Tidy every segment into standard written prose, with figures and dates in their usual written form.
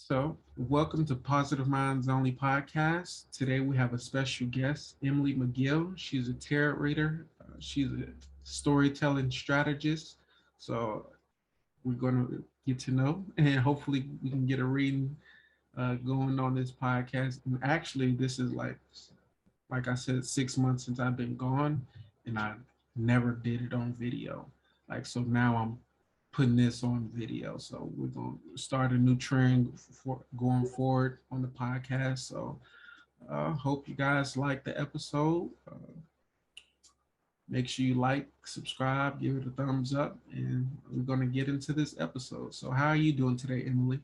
So, welcome to Positive Minds Only podcast. Today we have a special guest, Emily McGill. She's a tarot reader. She's a storytelling strategist. So, we're going to get to know, and hopefully we can get a reading going on this podcast. And actually, this is like I said, 6 months since I've been gone, and I never did it on video. So now I'm putting this on video. So we're gonna start a new trend for going forward on the podcast. So hope you guys like the episode. Make sure you like, subscribe, give it a thumbs up, and we're gonna get into this episode. So how are you doing today, Emily?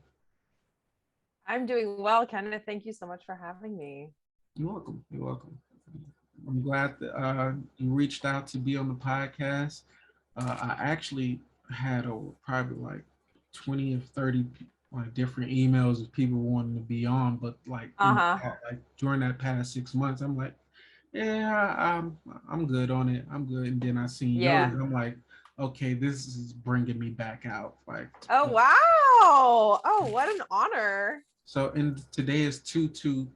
I'm doing well, Kenneth. Thank you so much for having me. You're welcome. You're welcome. I'm glad that you reached out to be on the podcast. I actually had probably like 20 or 30 like different emails of people wanting to be on, but like during that past 6 months, I'm like, yeah, I'm good on it. I'm good. And then I see yours. Yeah. I'm like, okay, this is bringing me back out. Oh, wow. Oh, what an honor. So, and today is 2/2/22.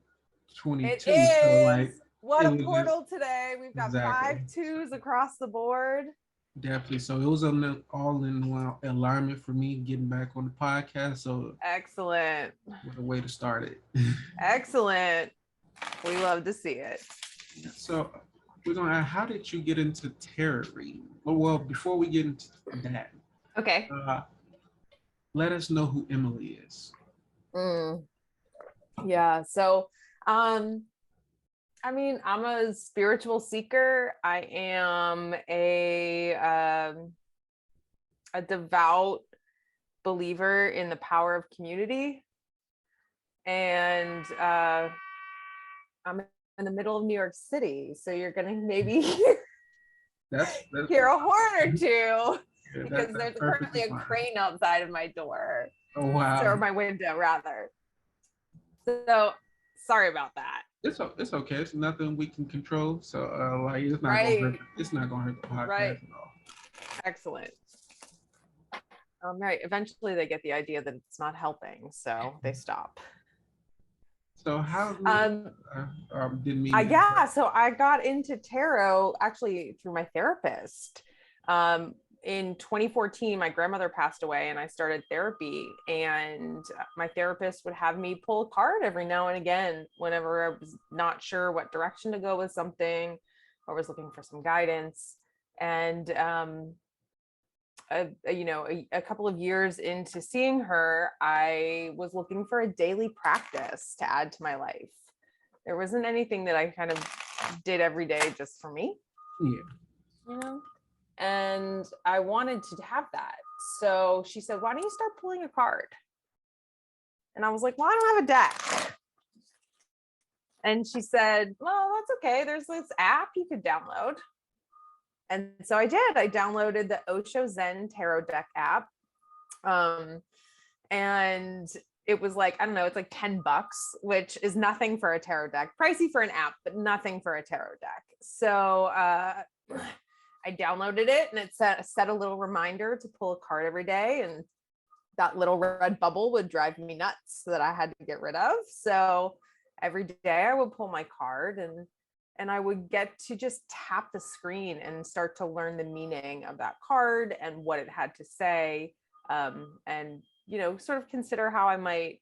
It So is. like, What it a was portal today. We've got exactly 5 2s across the board. definitely. So it was all in one alignment for me getting back on the podcast. So Excellent. what a way to start it. Excellent. We love to see it. So we're gonna ask, how did you get into tarot reading? Well, before we get into that, Okay. let us know who Emily is. Yeah. So, I mean, I'm a spiritual seeker. I am a devout believer in the power of community. And I'm in the middle of New York City. So you're going to maybe hear a horn or two because there's currently a crane outside of my door. Oh, wow. Or my window, rather. So sorry about that. It's okay. It's nothing we can control. So it's not gonna hurt the podcast at all. Excellent. Right. Eventually they get the idea that it's not helping, so they stop. So how didn't mean so I got into tarot actually through my therapist. In 2014, my grandmother passed away and I started therapy, and my therapist would have me pull a card every now and again whenever I was not sure what direction to go with something or was looking for some guidance. And a couple of years into seeing her, I was looking for a daily practice to add to my life. There wasn't anything that I kind of did every day just for me. Yeah. And I wanted to have that. So she said, why don't you start pulling a card? And I was like, well, I don't have a deck. And she said, well, that's okay. There's this app you could download. And so I did. I downloaded the Osho Zen Tarot Deck app. And it was like, I don't know, it's like $10, which is nothing for a tarot deck. Pricey for an app, but nothing for a tarot deck. So I downloaded it, and it set a little reminder to pull a card every day, and that little red bubble would drive me nuts that I had to get rid of. So every day I would pull my card, and I would get to just tap the screen and start to learn the meaning of that card and what it had to say, and sort of consider how I might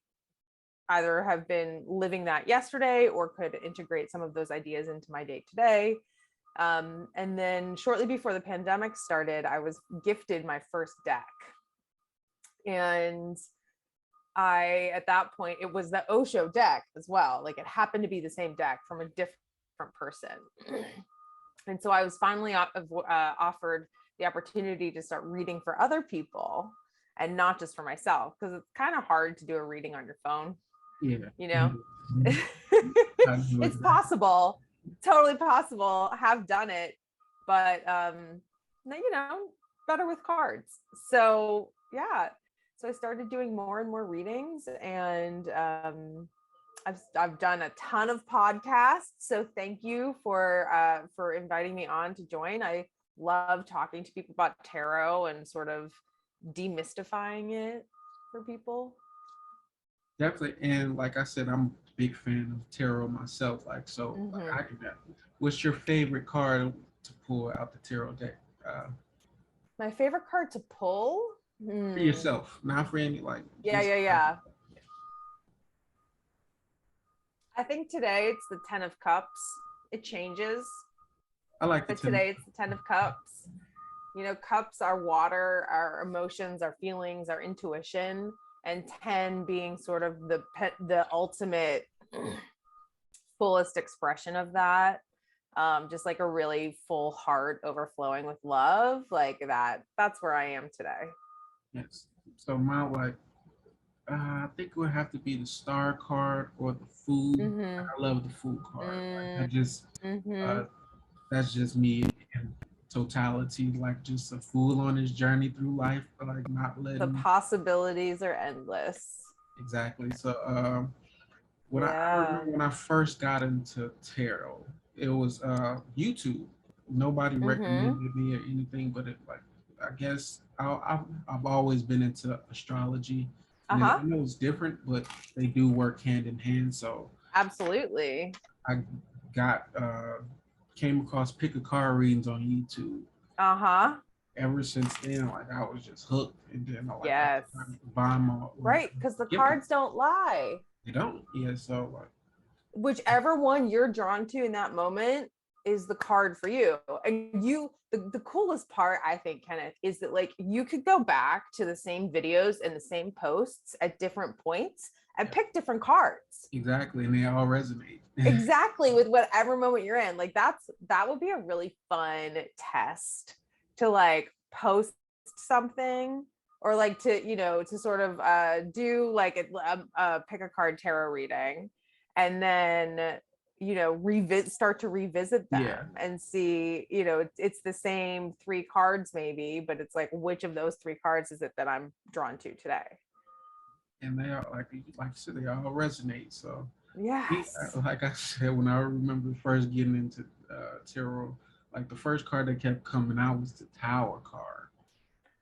either have been living that yesterday or could integrate some of those ideas into my day today. And then shortly before the pandemic started, I was gifted my first deck. And at that point, it was the Osho deck as well. Like, it happened to be the same deck from a different person. And so I was finally offered the opportunity to start reading for other people and not just for myself, because it's kind of hard to do a reading on your phone. Yeah. It's possible. Totally possible. I have done it, but better with cards. So yeah, so I started doing more and more readings, and I've done a ton of podcasts. So thank you for inviting me on to join. I love talking to people about tarot and sort of demystifying it for people. definitely. And like I said, I'm a big fan of tarot myself. Like, so like Hmm. I can. What's your favorite card to pull out the tarot deck? Uh, My favorite card to pull. for Hmm. yourself, not for any like Yeah, just. yeah, yeah. I think today it's the Ten of Cups. It changes, I like the but ten. today it's the Ten of Cups. You know, cups are water, our emotions, our feelings, our intuition, and 10 being sort of the ultimate fullest expression of that. Just like a really full heart overflowing with love, like that's where I am today. Yes. So my like, I think it would have to be the star card or the food. Mm-hmm. I love the food card. Like I just, Mm-hmm. uh, that's just me in totality. Like just a fool on his journey through life, but like not The letting. possibilities are endless. Exactly. So, I Yeah. remember when I first got into tarot, it was YouTube. Nobody Mm-hmm. recommended me or anything, but it like I guess I've always been into astrology, and I Uh-huh. know it's different, but they do work hand in hand. So Absolutely. I got came across pick a card readings on YouTube. Uh-huh. Ever since then, like I was just hooked, and then I Yes. started buying my like Right, because the gift. cards don't lie. They don't, yeah. So like Whichever one you're drawn to in that moment is the card for you. And the coolest part, I think, Kenneth, is that like you could go back to the same videos and the same posts at different points and yeah, pick different cards exactly, and they all resonate. exactly with whatever moment you're in. Like that would be a really fun test to like post something or like to to sort of do like a pick a card tarot reading and then revisit start to revisit Yeah, them and see it's the same three cards maybe, but it's like which of those three cards is it that I'm drawn to today. and they are like I said, they all resonate. So Yes, like I said, when I remember first getting into tarot, like the first card that kept coming out was the Tower card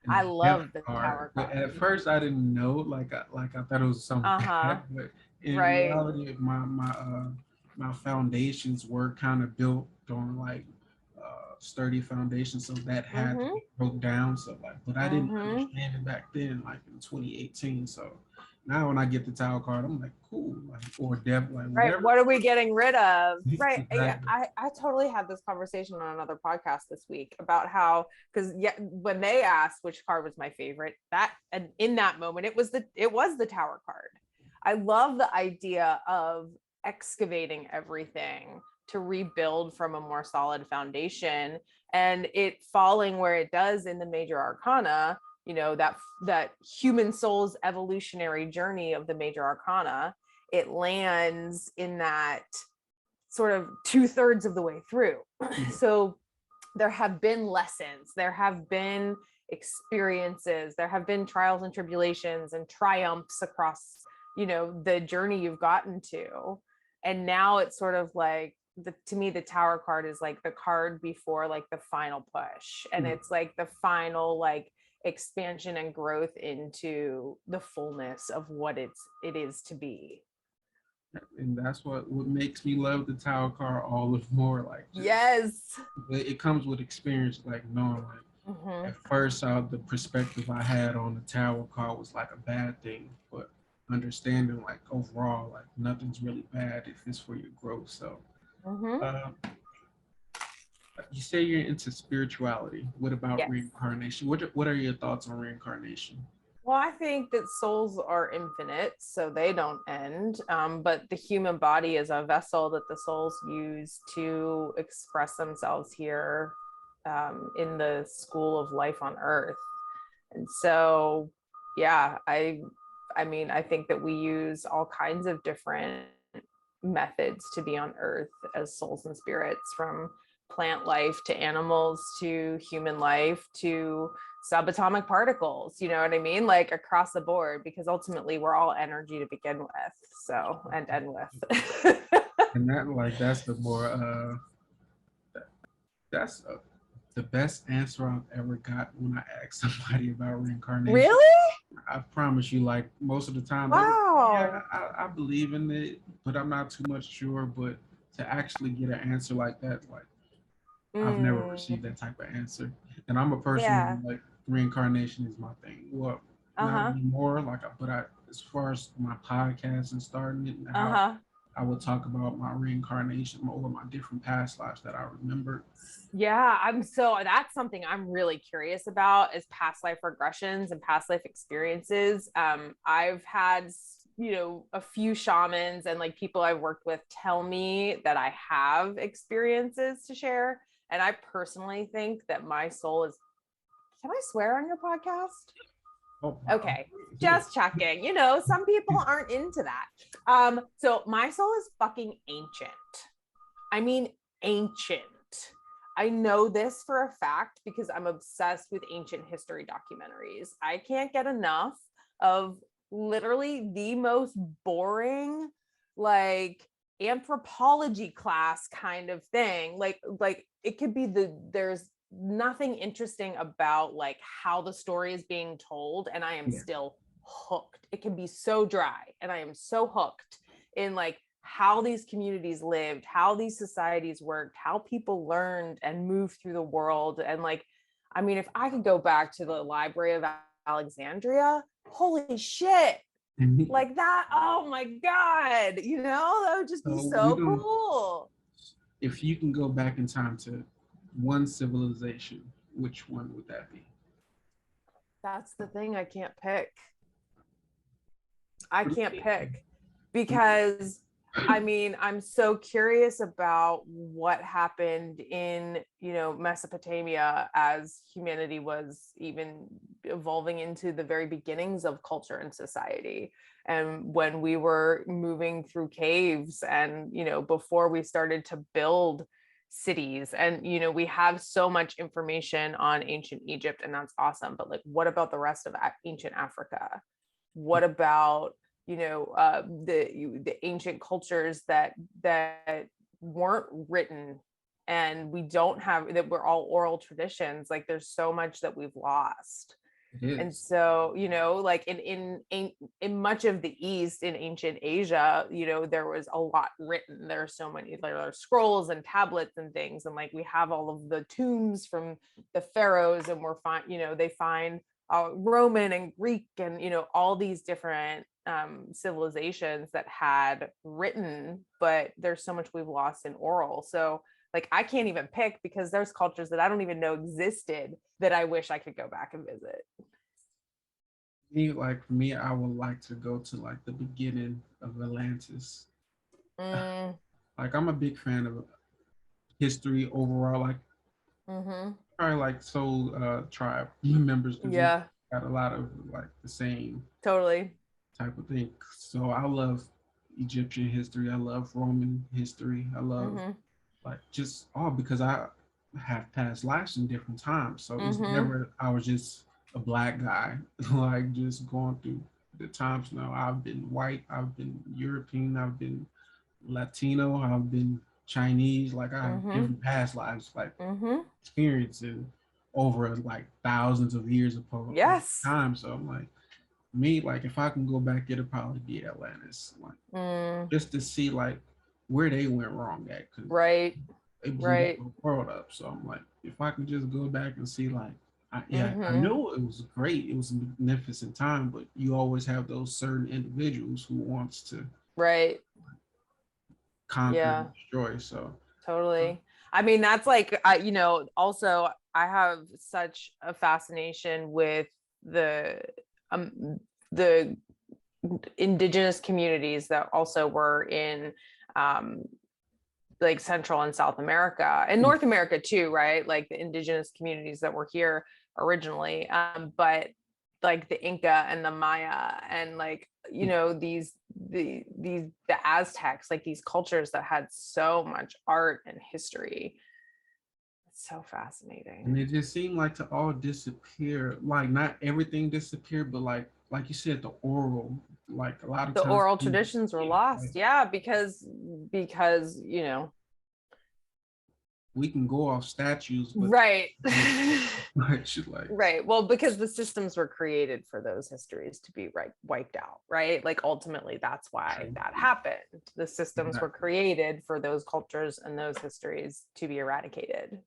and I the Death love the card. tower But at card. first, I didn't know. Like I thought it was something Uh-huh. bad. But in Right. reality, my foundations were kind of built on like sturdy foundations, so that had to Mm-hmm. be broke down. So like, but I didn't Mm-hmm. understand it back then, like in 2018. So now when I get the Tower card, I'm like, cool, like or Death, like Right. whatever. What are we getting rid of? Right. Yeah. Exactly. I totally had this conversation on another podcast this week about how, because yeah, when they asked which card was my favorite, that and in that moment it was the tower card. I love the idea of excavating everything to rebuild from a more solid foundation and it falling where it does in the major arcana, that human soul's evolutionary journey of the major arcana. It lands in that sort of 2/3 of the way through. Yeah. So there have been lessons, there have been experiences, there have been trials and tribulations and triumphs across, the journey you've gotten to. And now it's sort of like to me, the tower card is like the card before like the final push. And Yeah. it's like the final like expansion and growth into the fullness of what it is to be. And that's what makes me love the Tower card all the more. Like just Yes. it comes with experience, like knowing like Mm-hmm. at first the perspective I had on the Tower card was like a bad thing, but understanding like overall like nothing's really bad if it's for your growth. So Mm-hmm. uh, you say you're into spirituality. What about Yes. reincarnation? What are your thoughts on reincarnation? Well, I think that souls are infinite, so they don't end. But the human body is a vessel that the souls use to express themselves here in the school of life on Earth. And so, yeah, I mean, I think that we use all kinds of different methods to be on Earth as souls and spirits, from plant life to animals to human life to subatomic particles, you know what I mean? Like across the board, because ultimately we're all energy to begin with. So, and end with. And that's the more that's The best answer I've ever got when I ask somebody about reincarnation, Really? I promise you, like most of the time, they go, yeah, Wow. I believe in it, but I'm not too much sure. But to actually get an answer like that, like I've never received Mm, that type of answer. And I'm a person yeah. who like reincarnation is my thing. Well, not Uh-huh. anymore. But as far as my podcast and starting it and how Uh-huh. I would talk about my reincarnation or my different past lives that I remember. Yeah, that's something I'm really curious about is past life regressions and past life experiences. I've had, a few shamans and like people I've worked with tell me that I have experiences to share. And I personally think that my soul is, can I swear on your podcast? Oh, Okay, yeah. just checking. Some people aren't into that. So my soul is fucking ancient. I mean, ancient. I know this for a fact because I'm obsessed with ancient history documentaries. I can't get enough of literally the most boring, like anthropology class kind of thing. Like it could be there's nothing interesting about like how the story is being told, and I am Yeah. still hooked. It can be so dry, and I am so hooked in like how these communities lived, how these societies worked, how people learned and moved through the world. And like, I mean, if I could go back to the Library of Alexandria, holy shit, like that, oh my God, that would just be So we so don't. cool. If you can go back in time to one civilization, which one would that be? That's the thing, I can't pick. I For can't me, pick for me, because I mean, I'm so curious about what happened in, Mesopotamia as humanity was even evolving into the very beginnings of culture and society. And when we were moving through caves and, before we started to build cities. And, we have so much information on ancient Egypt, and that's awesome. But like, what about the rest of ancient Africa? What about the ancient cultures that weren't written, and we don't have that, we're all oral traditions. Like there's so much that we've lost. it And is. so like in much of the East, in ancient Asia, there was a lot written. There are so many, there are scrolls and tablets and things, and like we have all of the tombs from the pharaohs, and we're fine, they find Roman and Greek and all these different civilizations that had written, but there's so much we've lost in oral. So like I can't even pick because there's cultures that I don't even know existed that I wish I could go back and visit. For me, I would like to go to like the beginning of Atlantis. Mm, Like I'm a big fan of history overall. Like mm-hmm. probably like tribe members because we Yeah, got a lot of like the same totally. type of thing. So I love Egyptian history. I love Roman history. I love Mm-hmm. like just all because I have past lives in different times. So it's Mm-hmm. never I was just a black guy, like just going through the times now. I've been white, I've been European, I've been Latino, I've been Chinese, like I have Mm-hmm. different past lives, like Mm-hmm. experiencing over like thousands of years of Yes. time. So I'm like, me, like if I can go back, it'll probably be Atlantis, like Mm, just to see like where they went wrong at, because right. they blew the Right. whole world up. So I'm like, if I can just go back and see like, I Mm-hmm. know it was great, it was a magnificent time, but you always have those certain individuals who wants to Right. conquer and Yeah. destroy. So Totally. I mean, that's like, also I have such a fascination with um, the indigenous communities that also were in, um, like Central and South America and North America too, right? Like the indigenous communities that were here originally. But like the Inca and the Maya and like, the Aztecs, like these cultures that had so much art and history. It's so and fascinating. it just seemed like to all disappear. Like not everything disappeared, but like you said, the oral, like a lot of The times, oral traditions were yeah, lost. like Yeah, because, we can go off statues, but Right. like Right. Well, because the systems were created for those histories to be wiped out, right? Like ultimately that's why true. that happened. The systems were Exactly. created for those cultures and those histories to be eradicated.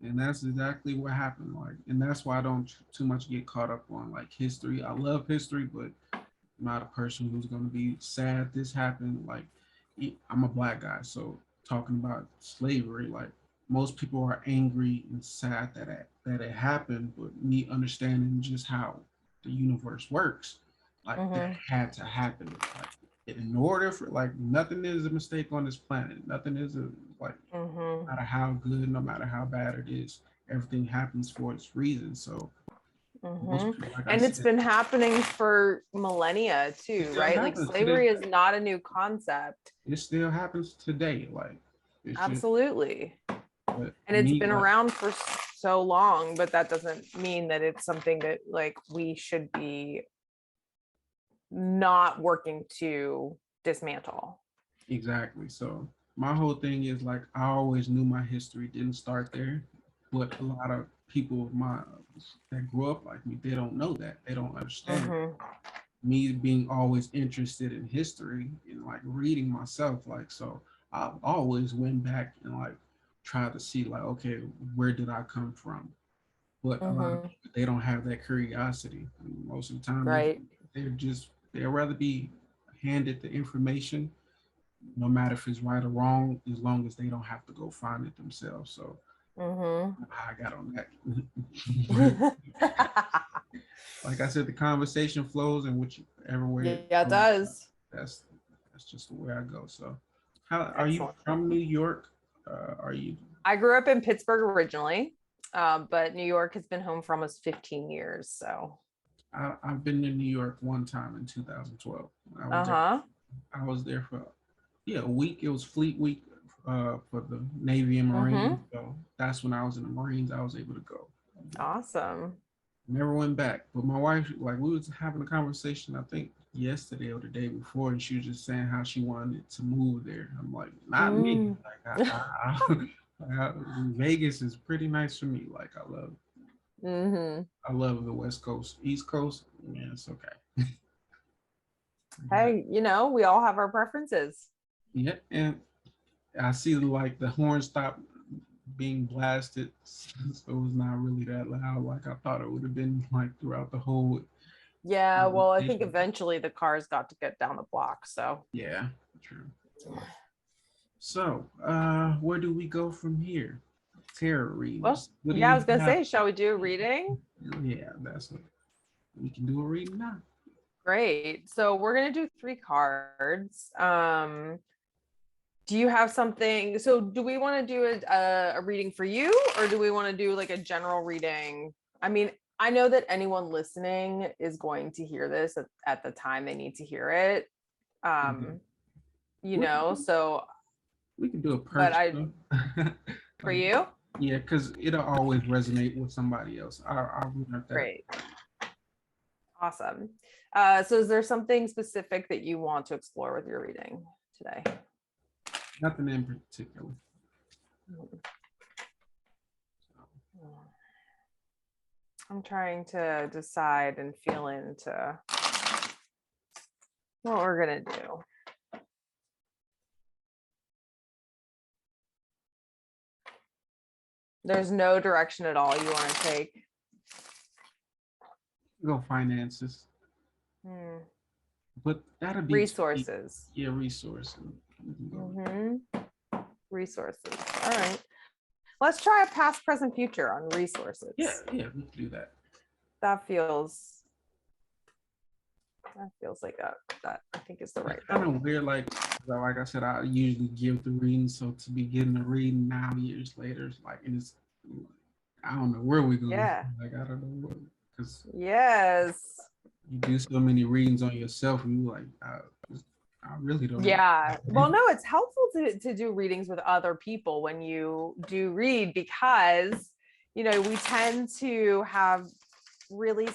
And that's exactly what happened. Like, and that's why I don't too much get caught up on like history. I love history, but I'm not a person who's going to be sad this happened. Like, I'm a black guy, so talking about slavery, like most people are angry and sad that it happened, but me understanding just how the universe works, like that Mm-hmm. had to happen. Like, in order for like nothing is a mistake on this planet. Nothing is a like Mm-hmm. no matter how good, no matter how bad it is, everything happens for its reason. So most Mm-hmm. people, like I And it's said, been happening for millennia it too, still right? Like happens to this slavery is day. not a new concept. It still happens today. Like it's just, Absolutely. but And it's me, been like around for so long, but that doesn't mean that it's something that like we should be not working to dismantle. exactly. So my whole thing is like I always knew my history didn't start there, but a lot of people of my that grew up like me, they don't know that. They don't understand. Mm-hmm. Me being always interested in history and like reading myself, like so I always went back and like tried to see like okay, where did I come from? But a lot of Mm-hmm. people they don't have that curiosity. And most of the time Right. they'd rather be handed the information, no matter if it's right or wrong, as long as they don't have to go find it themselves. So Mm-hmm. I got on that. But like I said, the conversation flows in whichever way it Yeah, it goes. does. That's that's just the way I go. So, how are you Excellent. from New York? Are you? I grew up in Pittsburgh originally, but New York has been home for almost 15 years. So, I've been to New York one time in 2012. I was there. uh-huh. I was there for yeah a week. It was Fleet Week for the Navy and Mm-hmm. Marines. So that's when I was in the Marines. I was able to go. Awesome. Never went back. But my wife, like, we was having a conversation, I think yesterday or the day before, and she was just saying how she wanted to move there. I'm like, not me. Mm. Like, Vegas is pretty nice for me. Like, Mm-hmm. I love the West Coast, East Coast. Yeah, it's okay. But Hey, we all have our preferences. yeah, and I see like the horn stop being blasted, so it was not really that loud. Like I thought it would have been like throughout the whole. Yeah, well, I think Station. eventually the cars got to get down the block. So, Yeah, true. So, where do we go from here? Tarot well, readings. What do yeah, I you was gonna have? say, shall we do a reading? Yeah, that's what we can do a reading now. Great. So we're gonna do 3 cards. Do you have something? So do we want to do a reading for you, or do we want to do like a general reading? I mean, I know that anyone listening is going to hear this at the time they need to hear it. Mhm. Um, We can so, we can do a but I personal. for Like, you, yeah, because it'll always resonate with somebody else. I'll learn that. great, awesome. So is there something specific that you want to explore with your reading today? Nothing in particular. I'm trying to decide and feel into what we're gonna do. There's no direction at all you want to take. Go finances, but that'll be too deep. Resources. Yeah, resource. We can go. Resources. All right. Let's try a past, present, future on resources. Yeah, yeah, we can do that. That feels like that I think is the right Kind thing. of weird, like I said, I usually give the reading, so to be getting a reading now years later, it's like, and it's, I don't know where we go. Yeah. Like I don't know what, because Yes. you do so many readings on yourself, and you like, I really don't know. Yeah. Well, no, it's helpful to do readings with other people when you do read, because, we tend to have really,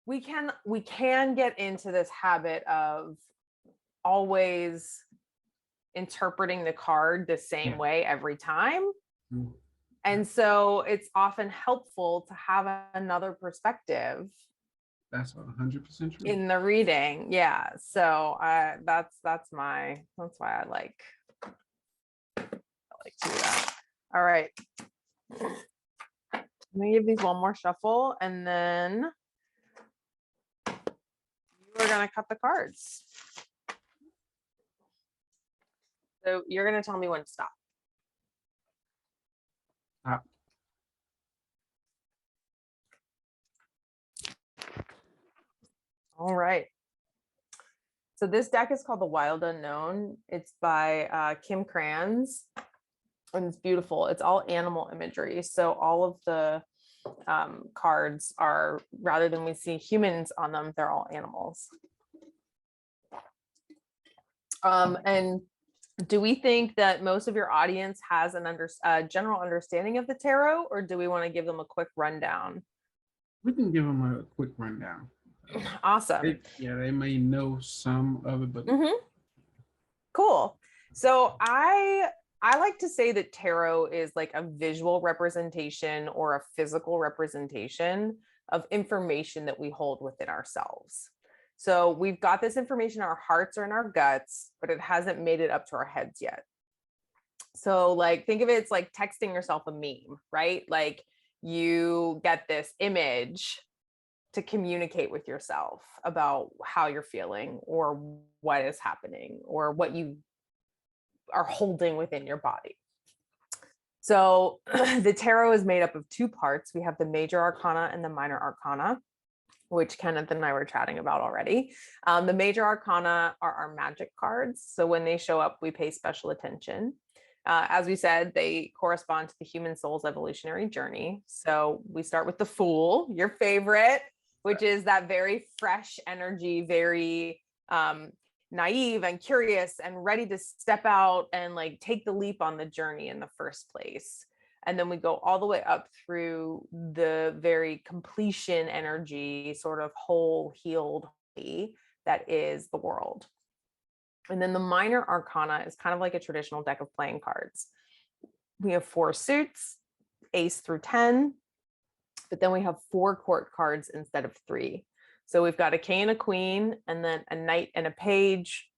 we can get into this habit of always interpreting the card the same way every time. Mm. And so it's often helpful to have another perspective. That's 100% true. In the reading. Yeah. So that's why I like to do that. All right. I'm gonna give these one more shuffle, and then we're gonna cut the cards. So you're gonna tell me when to stop. All right. So this deck is called The Wild Unknown. It's by Kim Kranz, and it's beautiful. It's all animal imagery. So all of the cards are, rather than we see humans on them, they're all animals. And do we think that most of your audience has a general understanding of the tarot, or do we want to give them a quick rundown? We can give them a quick rundown. Awesome. They may know some of it, but cool. So I like to say that tarot is like a visual representation or a physical representation of information that we hold within ourselves. So we've got this information in our hearts or in our guts, but it hasn't made it up to our heads yet. So like, think of it, it's like texting yourself a meme, right? Like you get this image to communicate with yourself about how you're feeling or what is happening or what you are holding within your body. So the tarot is made up of two parts. We have the major arcana and the minor arcana, which Kenneth and I were chatting about already. The major arcana are our magic cards. So when they show up, we pay special attention. As we said, they correspond to the human soul's evolutionary journey. So we start with the Fool, your favorite, which is that very fresh energy, very naive and curious and ready to step out and like take the leap on the journey in the first place. And then we go all the way up through the very completion energy, sort of whole, healed that is the world. And then the minor arcana is kind of like a traditional deck of playing cards. We have 4 suits, ace through 10, but then we have 4 court cards instead of 3. So we've got a king and a queen, and then a knight and a page.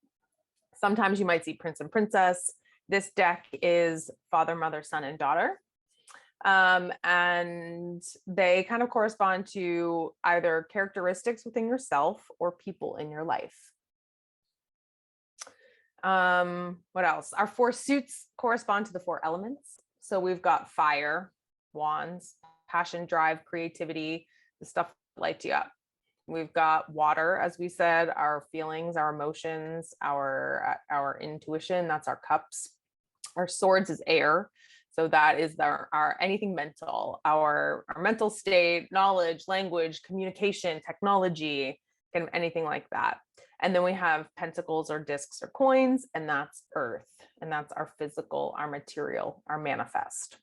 Sometimes you might see prince and princess. This deck is father, mother, son, and daughter. And they kind of correspond to either characteristics within yourself or people in your life. What else? Our 4 suits correspond to the 4 elements. So we've got fire, wands, passion, drive, creativity, the stuff that lights you up. We've got water, as we said, our feelings, our emotions, our intuition, that's our cups. Our swords is air. So that is our anything mental, our mental state, knowledge, language, communication, technology, kind of anything like that. And then we have pentacles or discs or coins, and that's earth. And that's our physical, our material, our manifest.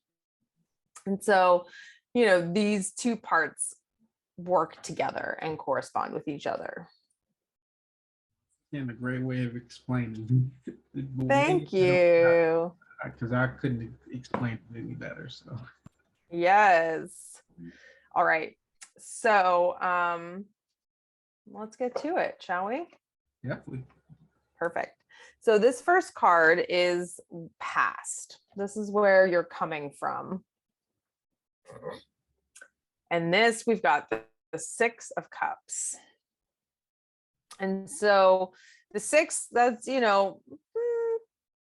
And so, you know, these 2 parts work together and correspond with each other. And a great way of explaining. Thank you. Because I couldn't explain it any better. So yes. All right. So let's get to it, shall we? Definitely. Perfect. So this first card is past. This is where you're coming from. And this, we've got the 6 of Cups. And so the 6, that's, you know,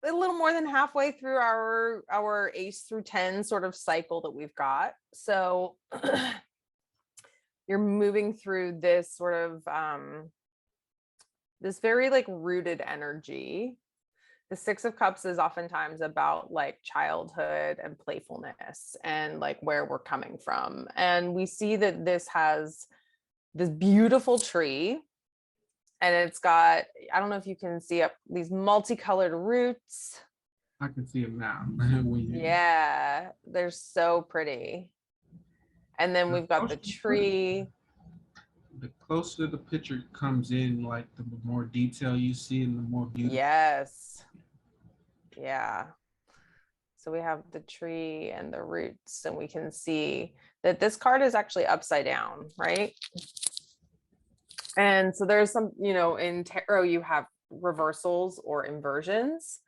a little more than halfway through our ace through 10 sort of cycle that we've got. So you're moving through this sort of this very like rooted energy. The 6 of Cups is oftentimes about like childhood and playfulness and like where we're coming from. And we see that this has this beautiful tree, and it's got, I don't know if you can see up these multicolored roots. I can see them now. Yeah, they're so pretty. And then we've got the tree. The closer the picture comes in, like the more detail you see and the more beautiful. Yes. Yeah. So we have the tree and the roots, and we can see that this card is actually upside down, right? And so there's some, in tarot, you have reversals or inversions.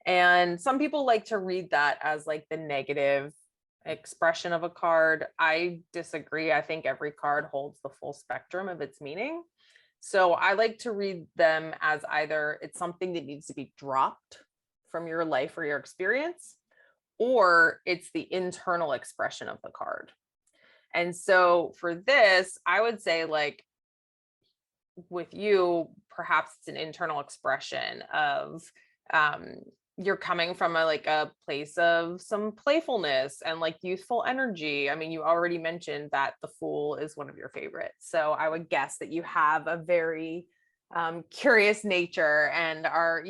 And some people like to read that as like the negative expression of a card. I disagree. I think every card holds the full spectrum of its meaning. So I like to read them as either it's something that needs to be dropped from your life or your experience, or it's the internal expression of the card. And so for this, I would say, like, with you, perhaps it's an internal expression of um you're coming from a place of some playfulness and like youthful energy. I mean, you already mentioned that the Fool is one of your favorites, so I would guess that you have a very curious nature and are,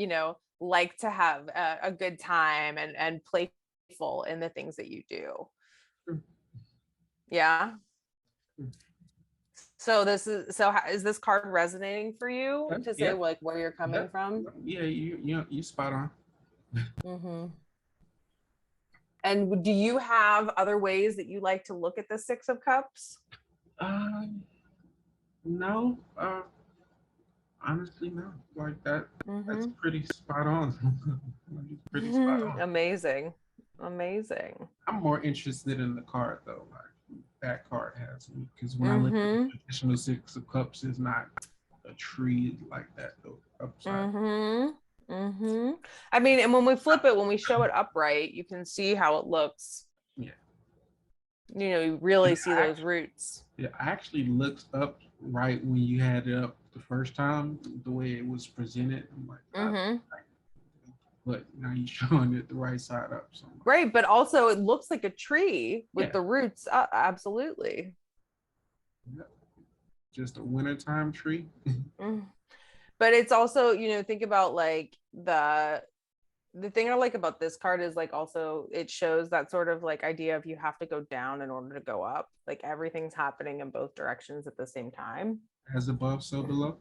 like to have a good time and playful in the things that you do. Mm. Yeah. Mm. So is this card resonating for you to say Yeah, like where you're yeah, coming from? yeah. You spot on. Mm-hmm. And do you have other ways that you like to look at the Six of Cups? Um, no, honestly, no. Like that. That's Mm-hmm. pretty spot on. Like, it's pretty spot on. Amazing. Amazing. I'm more interested in the card though. Like that card has me because when I look at the Mm-hmm. traditional Six of Cups, it's not a tree like that though. Upside. Mm-hmm. Mm-hmm. I mean, and when we flip it, when we show it upright, you can see how it looks. Yeah. You And really see those roots. I actually looked up right when you had it up the first time, the way it was presented. I'm like, Mm-hmm. but now you're showing it the right side up. So I'm like, Right, but also it looks like a tree with yeah, the roots. Absolutely. yeah, just a wintertime tree. Mm. But it's also, think about like the thing I like about this card is like also it shows that sort of like idea of you have to go down in order to go up. Like everything's happening in both directions at the same time. As above, so below.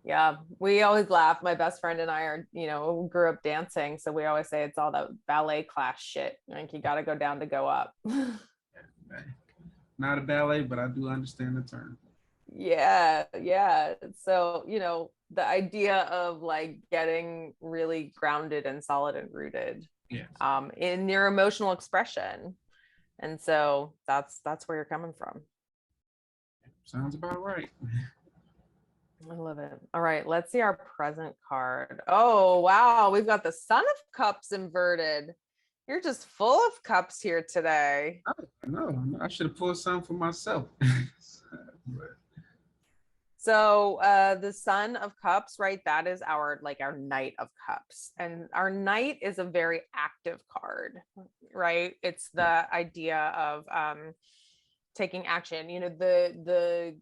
Yeah, we always laugh. My best friend and I are, grew up dancing, so we always say it's all that ballet class shit. Like you got to go down to go up. Yeah, not a ballet, but I do understand the term. Yeah, yeah. So, the idea of like getting really grounded and solid and rooted Yes, in your emotional expression. And so that's where you're coming from. sounds about right. I love it. All right, let's see our present card. Oh, wow, we've got the Son of Cups inverted. You're just full of cups here today. No, I should have pulled some for myself. But, So the Son of Cups, right? That is our Knight of Cups. And our Knight is a very active card, right? It's the idea of taking action. The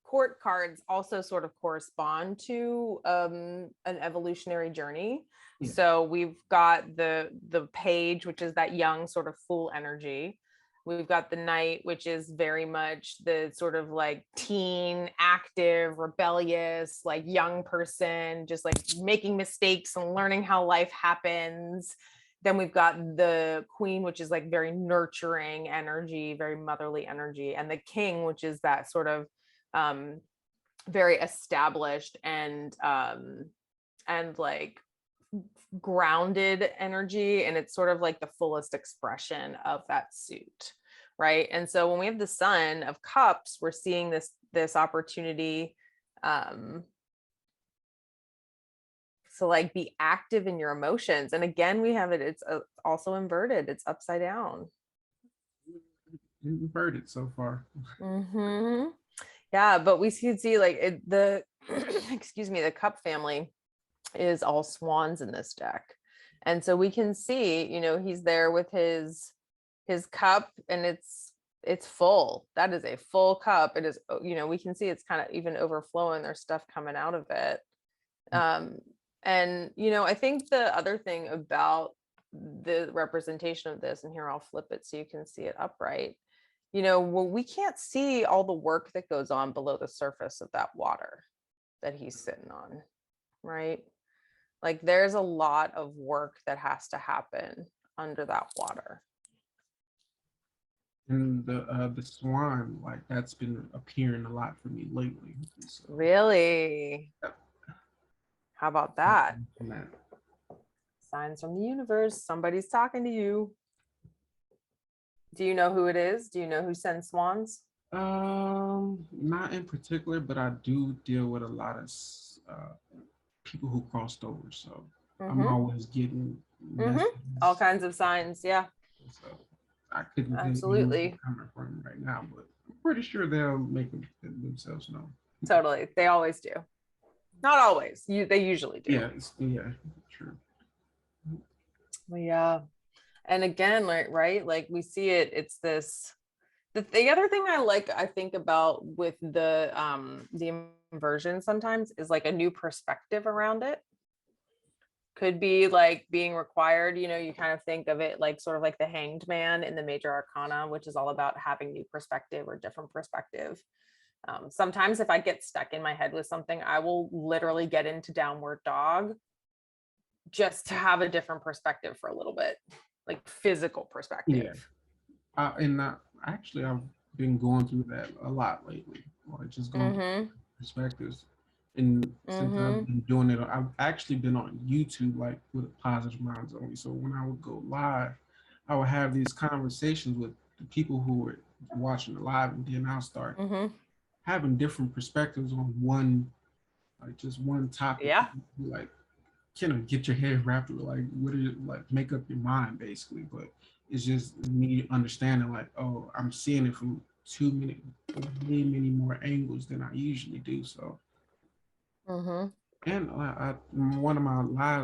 court cards also sort of correspond to an evolutionary journey. yeah, So we've got the page, which is that young sort of fool energy. We've got the Knight, which is very much the sort of like teen, active, rebellious, like young person, just like making mistakes and learning how life happens. Then we've got the Queen, which is like very nurturing energy, very motherly energy, and the King, which is that sort of very established and like grounded energy, and it's sort of like the fullest expression of that suit, right? And so when we have the Son of Cups, we're seeing this opportunity so like be active in your emotions. And again, we have it's also inverted, it's upside down. inverted so far. Mm-hmm. Yeah, but we can see like the excuse me, the Cup family is all swans in this deck. And so we can see, he's there with his cup, and it's full. That is a full cup. It is, we can see it's kind of even overflowing. There's stuff coming out of it. And I think the other thing about the representation of this, and here I'll flip it so you can see it upright, we can't see all the work that goes on below the surface of that water that he's sitting on, right? Like there's a lot of work that has to happen under that water. And the swan, like that's been appearing a lot for me lately. So, Really? yep. How about that? And that. Signs from the universe. Somebody's talking to you. Do you know who it is? Do you know who sends swans? Not in particular, but I do deal with a lot of uh, people who crossed over. So I'm Mm-hmm. always getting Mm-hmm. messages. All kinds of signs. Yeah, So I couldn't tell you where they're absolutely. coming from right now, but I'm pretty sure they'll make themselves known. Totally. They always do. Not always. They usually do. Yeah, yeah, true. Yeah. And again, right? Like we see it, it's this the other thing I think about with the inversion sometimes is like a new perspective around it. Could be like being required, you kind of think of it like sort of like the hanged man in the major arcana, which is all about having new perspective or different perspective. Sometimes if I get stuck in my head with something, I will literally get into downward dog just to have a different perspective for a little bit, like physical Yeah, perspective. and actually I've been going through that a lot lately, or just going through Mm-hmm. perspectives. And since I've Mm-hmm. been doing it, I've actually been on YouTube like with positive minds only. So when I would go live, I would have these conversations with the people who were watching the live, and then I'll start Mm-hmm. having different perspectives on one, like just one topic. Yeah. Like kind of get your head wrapped with like what is like make up your mind basically. But it's just me understanding like, oh, I'm seeing it from way many more angles than I usually do. So Mm-hmm. and one of my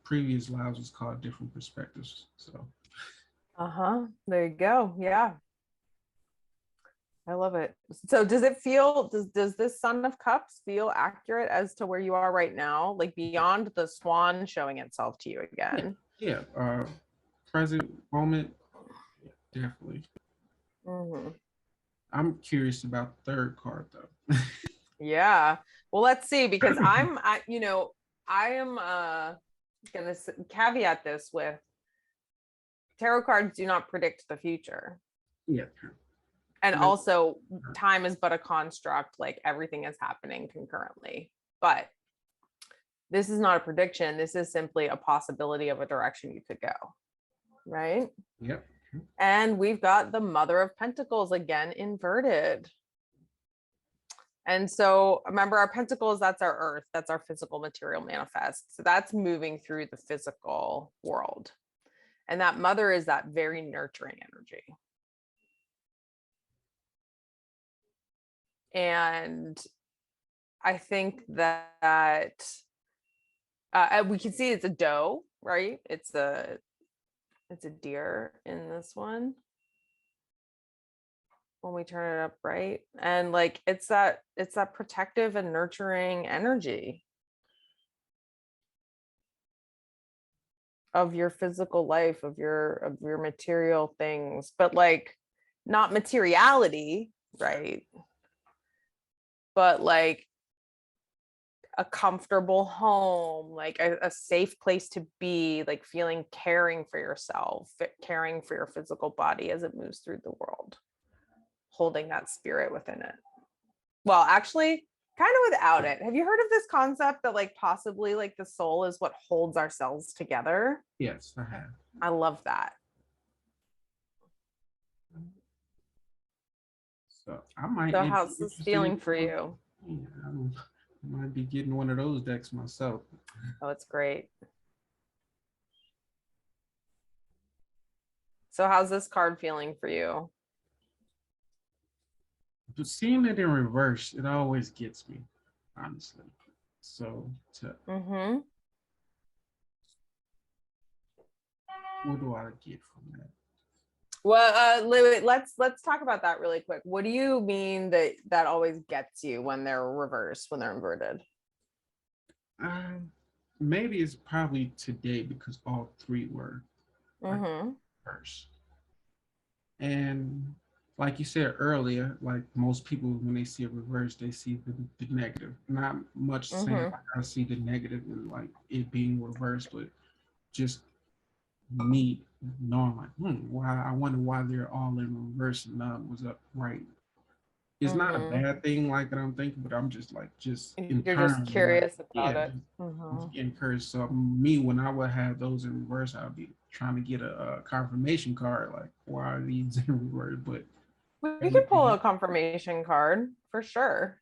previous lives was called Different Perspectives. So Uh-huh. There you go. Yeah. I love it. So does this Son of Cups feel accurate as to where you are right now? Like beyond the swan showing itself to you yeah, again? yeah. Present moment, yeah, definitely. Mm-hmm. I'm curious about the third card though. Yeah. Well, let's see, because I am gonna caveat this with tarot cards do not predict the future. Yeah, true. And But, also time is but a construct, like everything is happening concurrently. But this is not a prediction. This is simply a possibility of a direction you could go. Right. yep. And we've got the Mother of Pentacles again inverted. And so remember, our pentacles, that's our earth, that's our physical material manifest. So that's moving through the physical world. And that mother is that very nurturing energy. And I think that we can see it's a doe, right? It's a deer in this one when we turn it up, right? And like it's that protective and nurturing energy of your physical life, of your material things, but like not materiality, right? But like a comfortable home, like a safe place to be, like feeling caring for yourself, caring for your physical body as it moves through the world, holding that spirit within it. Well, actually, kind of without it. Have you heard of this concept that like possibly like the soul is what holds our cells together? Yes, I have. I love that. So I might So be how's this interested feeling in for you? yeah, I might be getting one of those decks myself. Oh, it's great. So how's this card feeling for you? But seeing it in reverse, it always gets me, honestly. So Mm-hmm. what do I get from that? Well, let's talk about that really quick. What do you mean that always gets you when they're reversed, when they're inverted? Um, Maybe it's probably today because all three were like Mm-hmm. first. And like you said earlier, like most people when they see a reverse, they see the negative. Not much saying Mm-hmm. like I see the negative in like it being reversed, but just me knowing like, why I wonder why they're all in reverse and none was upright. It's not a Mm-hmm. bad thing like that I'm thinking, but I'm just like just You're just internally like, curious about yeah, it. just Mm-hmm. getting encouraged. So me when I would have those in reverse, I'd be trying to get a confirmation card like why are these in reverse, but We could pull everything a confirmation card for sure.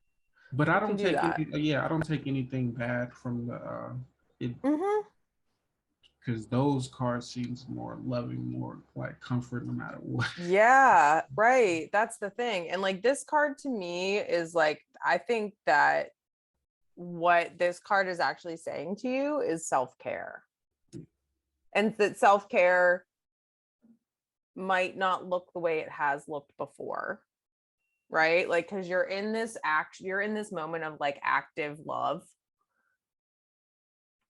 but I We don't could do take that. any. Yeah, I don't take anything bad from the it Mm-hmm. because those cards seems more loving, more like comfort, no matter what. Yeah, right. That's the thing. And like this card to me is like, I think that what this card is actually saying to you is self-care. And that self-care might not look the way it has looked before, right? Like, because you're in this moment of like active love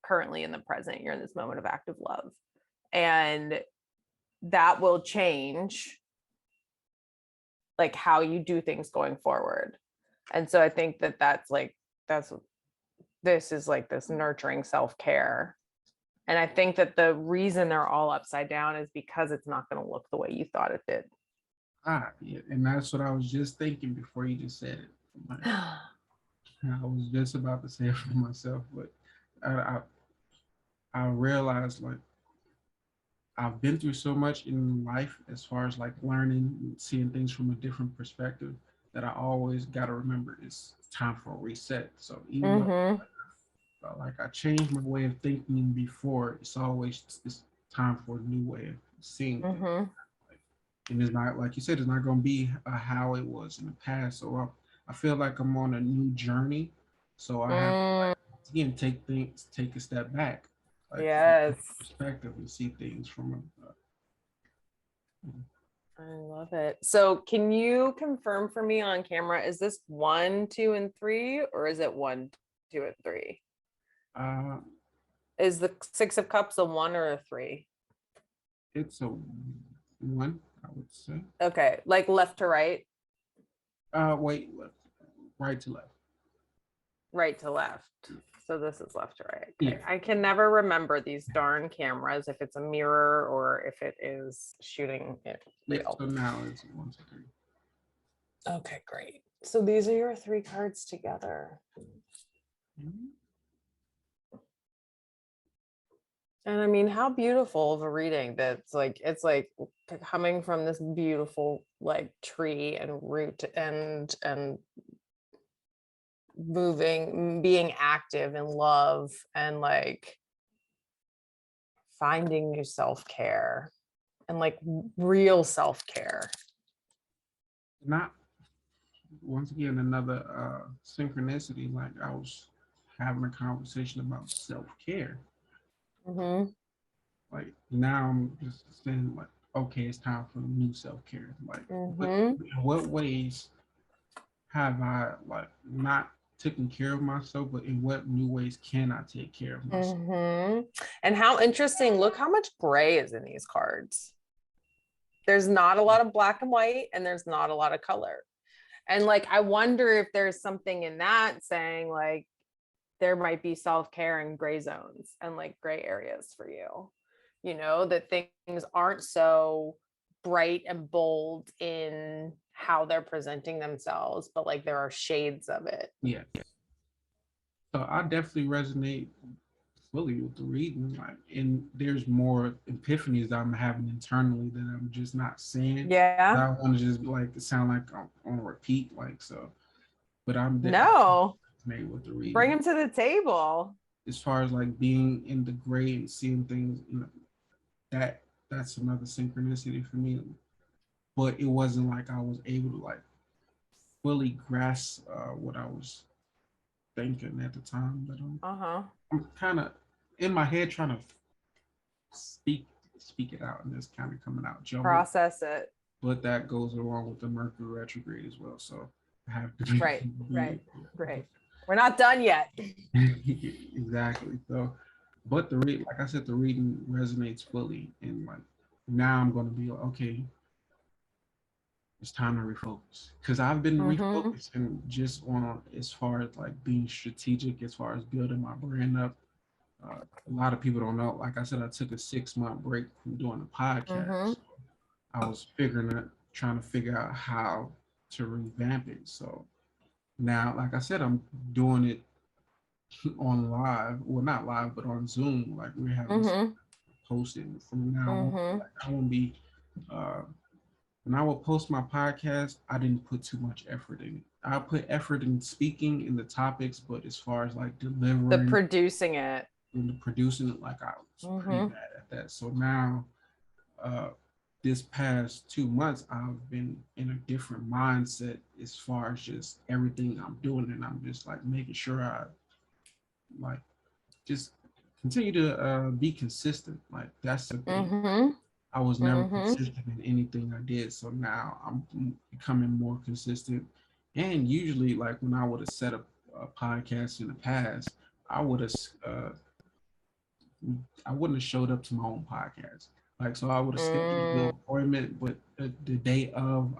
currently in the present. You're in this moment of active love. And that will change like how you do things going forward. And so I think that that's this is like this nurturing self-care. And I think that the reason they're all upside down is because it's not going to look the way you thought it did. Yeah, and that's what I was just thinking before you just said it. Like, I was just about to say it for myself, but I, I I realized like I've been through so much in life as far as like learning and seeing things from a different perspective that I always got to remember it's time for a reset. So even though Mm-hmm. like I changed my way of thinking before, it's time for a new way of seeing things. Mm-hmm. Like, and it's not like you said, it's not going to be how it was in the past. So I feel like I'm on a new journey. So I have to Mm, like again take a step back, like from yes. perspective and see things from I love it. So can you confirm for me on camera, is this 1, 2, and 3, or is it 1, 2, and 3? uh, Is the Six of Cups a 1 or a 3? it's a one, I would say. Okay, like left to right, Wait, left, right to left. right to left. So this is left to right. Yeah, Okay. I can never remember these darn cameras if it's a mirror or if it is shooting it yeah. real. So now it's 1, 2, 3. Okay, great. So these are your 3 cards together. Mhm. And I mean, how beautiful of a reading that's like, it's like coming from this beautiful like tree and root and moving, being active in love and like finding new self-care and like real self-care. Not once again another synchronicity. Like I was having a conversation about self care. Mm-hmm. Like now I'm just saying like, okay, it's time for new self care. Like Mm-hmm. in what ways have I like not taken care of myself, but in what new ways can I take care of myself? Mm-hmm. And how interesting, look how much gray is in these cards. There's not a lot of black and white and there's not a lot of color. And like, I wonder if there's something in that saying like there might be self-care in gray zones and like gray areas for you, that things aren't so bright and bold in how they're presenting themselves, but like there are shades of it. Yeah. So I definitely resonate fully with the reading. Like, and there's more epiphanies that I'm having internally that I'm just not saying. That Yeah. I want to just like sound like I'm on repeat, like so. But I No, resonate with the bring reading them to the table. as far as like being in the gray and seeing things. That that's another synchronicity for me. But it wasn't like I was able to like fully grasp what I was thinking at the time. But Uh-huh. I'm kind of in my head trying to speak speak it out, and it's kind of coming out jumbled. Process it. But that goes along with the Mercury retrograde as well. So I have to Right, be right, right. We're not done yet. exactly. So, but like I said, the reading resonates fully, and like now I'm going to be like, okay, it's time to refocus. Because I've been Mm-hmm. refocusing just on as far as like being strategic, as far as building my brand up. A lot of people don't know. Like I said, I took a 6-month break from doing the Mm-hmm. podcast. So I was trying to figure out how to revamp it. So now, like I said, I'm doing it on live, well, not live, but on Zoom. Like we're having this Mm-hmm. posting from now on. Mm-hmm. Like I won't be uh, when I will post my podcast, I didn't put too much effort in it. I put effort in speaking in the topics, but as far as like The delivering producing it. and producing it, like I was pretty Mm-hmm. bad at that. So now, uh, this past 2 months, I've been in a different mindset as far as just everything I'm doing, and I'm just like making sure I like just continue to be consistent. Like that's the thing. Mm-hmm. I was never Mm-hmm. consistent in anything I did. So now I'm becoming more consistent. And usually, like when I would have set up a podcast in the past, I would have, uh, I wouldn't have showed up to my own podcast. Like, so I would have scheduled the Mm-hmm. appointment, but the day of,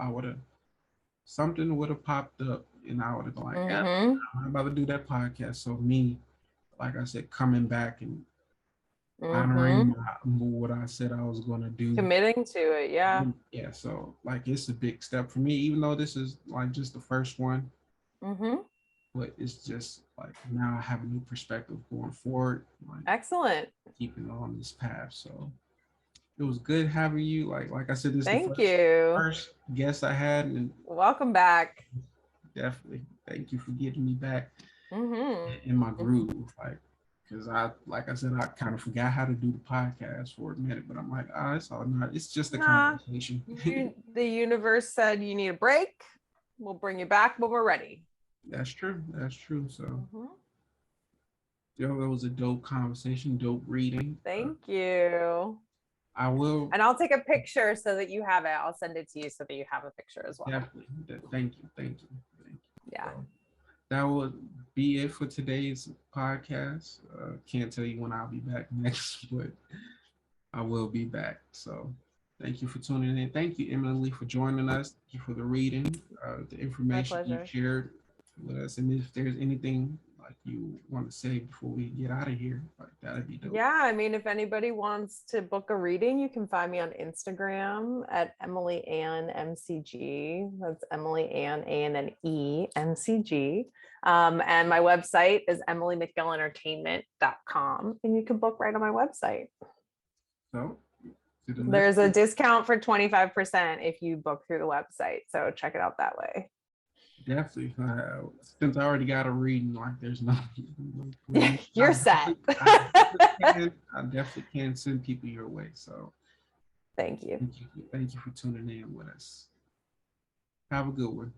something would have popped up and I would have been like, yeah, Mm-hmm. I'm about to do that podcast. So me, like I said, coming back and Mm-hmm. honoring what I said I was going to do. Committing to it, yeah. Yeah, so like it's a big step for me, even though this is like just the first one, Mm-hmm. but it's just like now I have a new perspective going forward, like Excellent. keeping on this path. So it was good having you. Like I said, this is the Thank first you. first guest I had, and Welcome back. definitely thank you for getting me back Mm-hmm. in my groove. Like because like I said, I kind of forgot how to do the podcast for a minute, but I'm like, it's all not. It's just a Nah, conversation. the universe said you need a break. We'll bring you back when we're ready. That's true. That's true. So. Mm-hmm. Yo, that was a dope conversation, dope reading. Thank you. I will And I'll take a picture so that you have it. I'll send it to you so that you have a picture as well. definitely. Thank you, thank you, thank you. Yeah. So, that will be it for today's podcast. Can't tell you when I'll be back next, but I will be back. So, thank you for tuning in. Thank you, Emily, for joining us. Thank you for the reading, the My information you pleasure. shared with us. And if there's anything like you want to say before we get out of here, like that'd be dope. Yeah, I mean, if anybody wants to book a reading, you can find me on Instagram at Emily Ann MCG. That's Emily Ann ANNE MCG. And my website is emilymcgillentertainment.com. And you can book right on my website. So, There's a discount for 25% if you book through the website. So check it out that way. Definitely. Since I already got a reading, like there's no. You're set. I definitely can send people your way. So Thank you. thank you for tuning in with us. Have a good one.